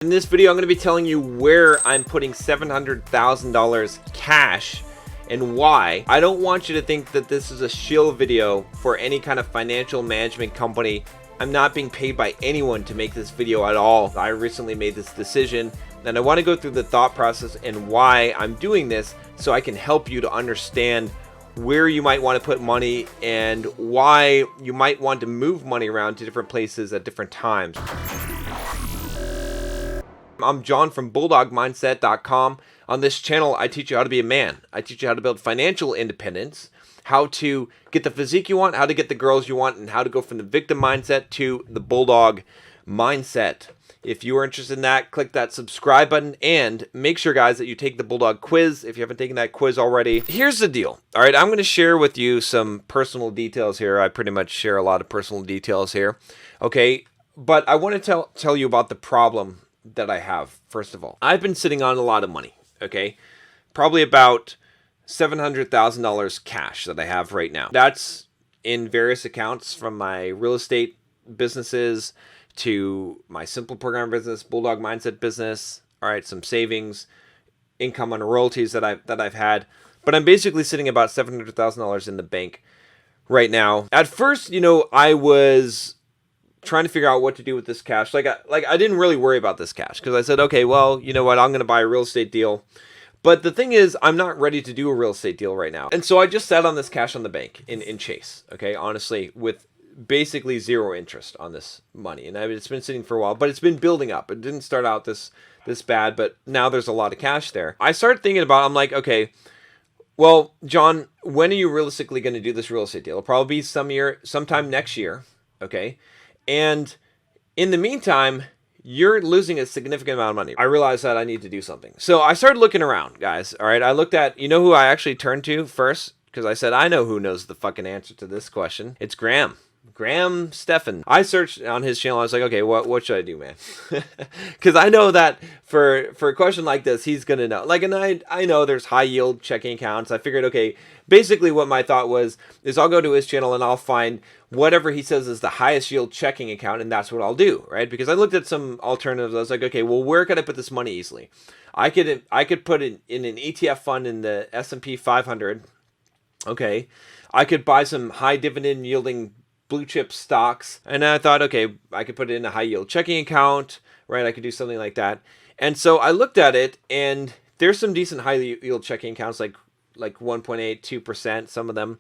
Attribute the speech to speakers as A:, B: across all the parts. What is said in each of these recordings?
A: In this video, I'm going to be telling you where I'm putting $700,000 cash and why. I don't want you to think that this is a shill video for any kind of financial management company. I'm not being paid by anyone to make this video at all. I recently made this decision and I want to go through the thought process and why I'm doing this so I can help you to understand where you might want to put money and why you might want to move money around to different places at different times. I'm John from BulldogMindset.com. On this channel, I teach you how to be a man. I teach you how to build financial independence, how to get the physique you want, how to get the girls you want, and how to go from the victim mindset to the Bulldog mindset. If you are interested in that, click that subscribe button and make sure, guys, that you take the Bulldog quiz if you haven't taken that quiz already. Here's the deal. All right, I'm going to share with you some personal details here. I pretty much share a lot of personal details here. Okay, but I want to tell you about the problem that I have. First of all, I've been sitting on a lot of money. Okay, probably about $700,000 cash that I have right now. That's in various accounts, from my real estate businesses to my simple program business, Bulldog Mindset business. All right, some savings, income on royalties that I've had, but I'm basically sitting about $700,000 in the bank right now. At first, I was trying to figure out what to do with this cash. Like I didn't really worry about this cash because I said, okay, well, you know what, I'm going to buy a real estate deal. But the thing is, I'm not ready to do a real estate deal right now. And so I just sat on this cash on the bank in Chase, okay, honestly, with basically zero interest on this money. And it's been sitting for a while, but it's been building up. It didn't start out this bad, but now there's a lot of cash there. I started thinking about, I'm like, okay, well, John, when are you realistically going to do this real estate deal? It'll probably be sometime next year, okay? And in the meantime, you're losing a significant amount of money. I realized that I need to do something. So I started looking around, guys. All right. I looked at, who I actually turned to first? Because I said, I know who knows the fucking answer to this question. It's Graham Stephan. I searched on his channel. I was like, okay, what should I do, man? Because I know that for a question like this, he's going to know. And I know there's high yield checking accounts. I figured, okay, basically what my thought was is I'll go to his channel and I'll find whatever he says is the highest yield checking account, and that's what I'll do, right? Because I looked at some alternatives. I was like, okay, well, where could I put this money easily? I could put it in an ETF fund in the S&P 500. Okay, I could buy some high dividend yielding blue chip stocks, and I thought, okay, I could put it in a high yield checking account, right? I could do something like that. And so I looked at it, and there's some decent high yield checking accounts, like 1.8, 2%, some of them.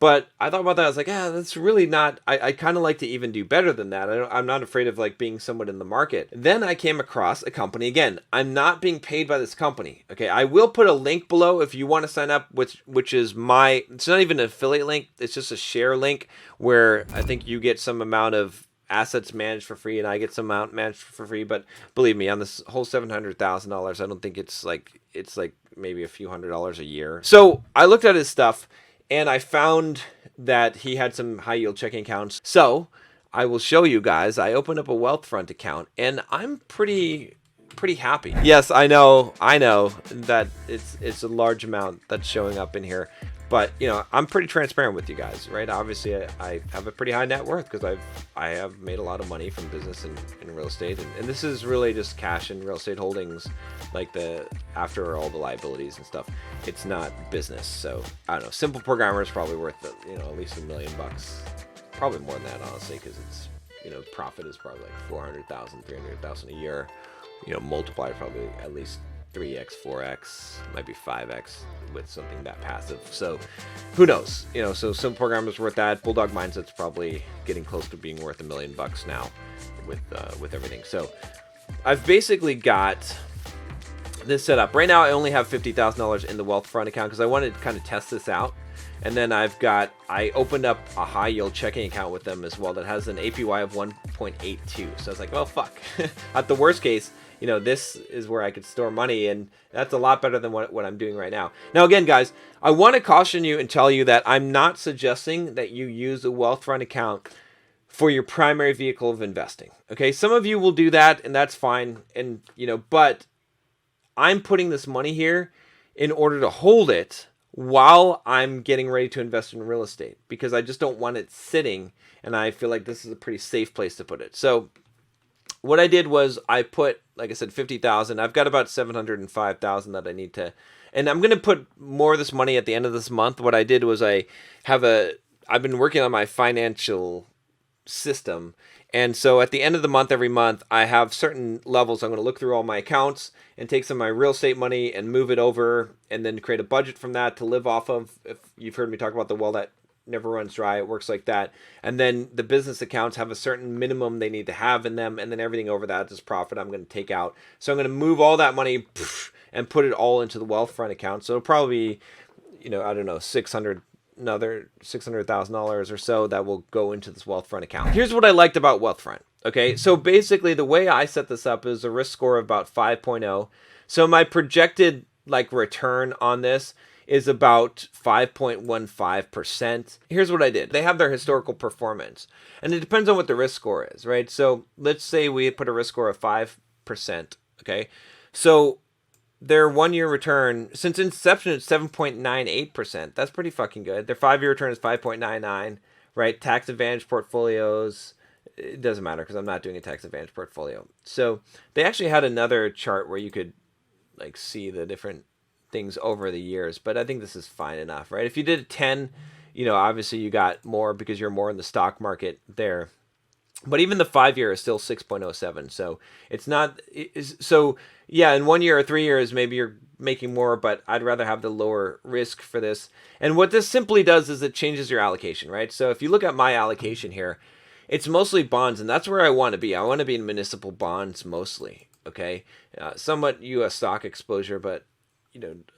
A: But I thought about that. I was like, that's really not, I kind of like to even do better than that. I'm not afraid of being somewhat in the market. Then I came across a company. Again, I'm not being paid by this company. Okay, I will put a link below if you want to sign up, which is it's not even an affiliate link. It's just a share link where I think you get some amount of assets managed for free and I get some amount managed for free. But believe me, on this whole $700,000, I don't think it's like maybe a few $100s a year. So I looked at his stuff and I found that he had some high yield checking accounts. So I will show you guys. I opened up a Wealthfront account and I'm pretty happy. Yes, I know that it's a large amount that's showing up in here, but I'm pretty transparent with you guys, right? Obviously I have a pretty high net worth because I have made a lot of money from business and real estate, and this is really just cash and real estate holdings, after all the liabilities and stuff. It's not business. So I don't know, simple programmer is probably worth at least $1 million, probably more than that, honestly, because it's profit is probably like 400,000, 300,000 a year. Multiply probably at least 3x, 4x, might be 5x with something that passive. So who knows? So some programmers worth that. Bulldog Mindset's probably getting close to being worth $1 million now with everything. So I've basically got this set up. Right now I only have $50,000 in the Wealthfront account because I wanted to kind of test this out. And then I opened up a high yield checking account with them as well that has an APY of 1.82. So I was like, well, fuck. At the worst case, this is where I could store money, and that's a lot better than what I'm doing right now. Now, again, guys, I want to caution you and tell you that I'm not suggesting that you use a Wealthfront account for your primary vehicle of investing. Okay, some of you will do that, and that's fine. And but I'm putting this money here in order to hold it while I'm getting ready to invest in real estate, because I just don't want it sitting, and I feel like this is a pretty safe place to put it. So what I did was I put, like I said, 50,000. I've got about 705,000 that I need to, and I'm going to put more of this money at the end of this month. What I did was I've been working on my financial system. And so at the end of the month, every month, I have certain levels. I'm going to look through all my accounts and take some of my real estate money and move it over and then create a budget from that to live off of. If you've heard me talk about the well that never runs dry, it works like that. And then the business accounts have a certain minimum they need to have in them. And then everything over that is profit I'm going to take out. So I'm going to move all that money and put it all into the Wealthfront account. So it'll probably be, I don't know, another $600,000 or so that will go into this Wealthfront account. Here's what I liked about Wealthfront. Okay, so basically the way I set this up is a risk score of about 5.0. So my projected return on this is about 5.15%. Here's what I did. They have their historical performance, and it depends on what the risk score is, right? So let's say we put a risk score of 5%. Okay, so their 1 year return since inception is 7.98%. That's pretty fucking good. Their 5 year return is 5.99, right? Tax advantage portfolios, it doesn't matter because I'm not doing a tax advantage portfolio. So they actually had another chart where you could see the different things over the years, but I think this is fine enough, right? If you did a 10, obviously you got more because you're more in the stock market there. But even the 5 year is still 6.07. So it's not, so yeah, in 1 year or 3 years, maybe you're making more, but I'd rather have the lower risk for this. And what this simply does is it changes your allocation, right? So if you look at my allocation here, it's mostly bonds, and that's where I want to be. I want to be in municipal bonds mostly, okay? Somewhat U.S. stock exposure, but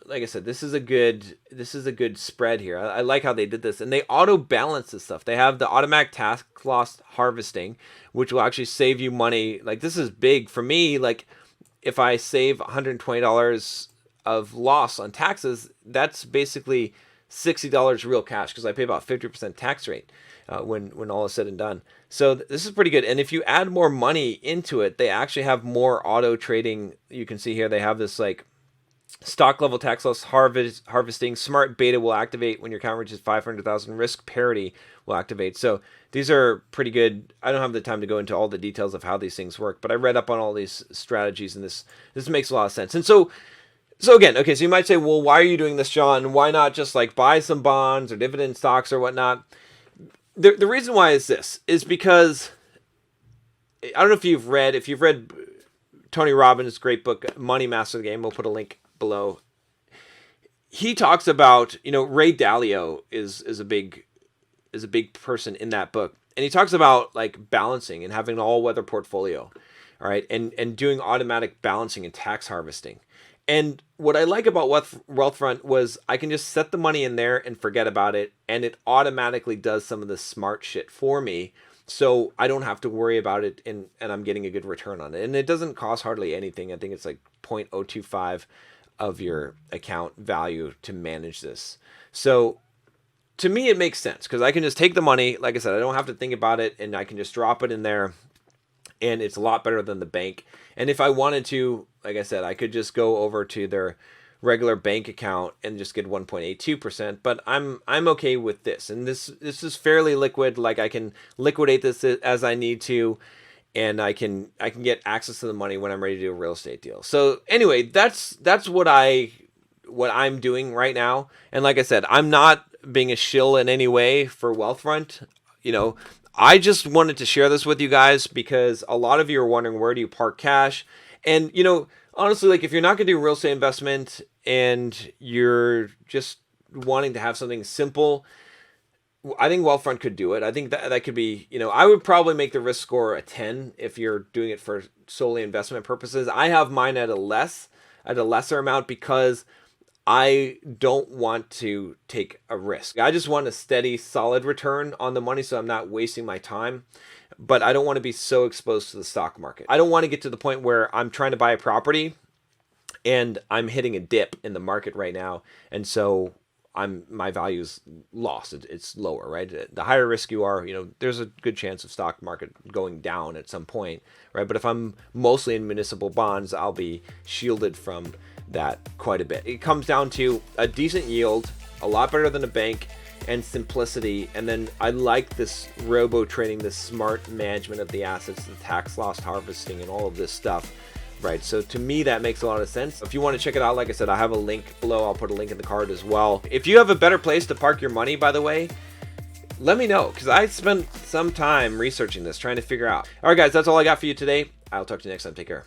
A: like I said, this is a good spread here. I like how they did this, and they auto balance this stuff. They have the automatic tax loss harvesting, which will actually save you money. This is big for me. If I save $120 of loss on taxes, that's basically $60 real cash because I pay about 50% tax rate when all is said and done. So this is pretty good. And if you add more money into it, they actually have more auto trading. You can see here they have this stock level tax loss harvesting. Smart beta will activate when your account reaches 500,000. Risk parity will activate. So these are pretty good. I don't have the time to go into all the details of how these things work, but I read up on all these strategies, and this makes a lot of sense. And so again, okay, so you might say, well, why are you doing this, John? Why not just buy some bonds or dividend stocks or whatnot? The reason why is this is because I don't know if you've read Tony Robbins' great book, Money Master the Game. We'll put a link below. He talks about, Ray Dalio is a big person in that book, and he talks about balancing and having an all-weather portfolio, all right, and doing automatic balancing and tax harvesting. And what I like about Wealthfront was I can just set the money in there and forget about it, and it automatically does some of the smart shit for me, so I don't have to worry about it, and I'm getting a good return on it. And it doesn't cost hardly anything. I think it's 0.025 of your account value to manage this. So to me, it makes sense because I can just take the money. Like I said, I don't have to think about it, and I can just drop it in there, and it's a lot better than the bank. And if I wanted to, like I said, I could just go over to their regular bank account and just get 1.82%, but I'm okay with this. And this is fairly liquid. I can liquidate this as I need to, and I can get access to the money when I'm ready to do a real estate deal. So anyway, that's what I'm doing right now. And like I said, I'm not being a shill in any way for Wealthfront. I just wanted to share this with you guys because a lot of you are wondering, where do you park cash? And honestly, if you're not going to do a real estate investment and you're just wanting to have something simple, I think Wealthfront could do it. I think that could be, I would probably make the risk score a 10 if you're doing it for solely investment purposes. I have mine at a lesser amount because I don't want to take a risk. I just want a steady, solid return on the money so I'm not wasting my time. But I don't want to be so exposed to the stock market. I don't want to get to the point where I'm trying to buy a property and I'm hitting a dip in the market right now. And so my value's lost. It's lower, right? The higher risk you are, there's a good chance of stock market going down at some point, right? But if I'm mostly in municipal bonds, I'll be shielded from that quite a bit. It comes down to a decent yield, a lot better than a bank, and simplicity. And then I like this robo trading, this smart management of the assets, the tax loss harvesting, and all of this stuff. Right, so to me that makes a lot of sense. If you want to check it out, like I said, I have a link below. I'll put a link in the card as well. If you have a better place to park your money, by the way, let me know, because I spent some time researching this, trying to figure out. All right, guys, that's all I got for you today. I'll talk to you next time. Take care.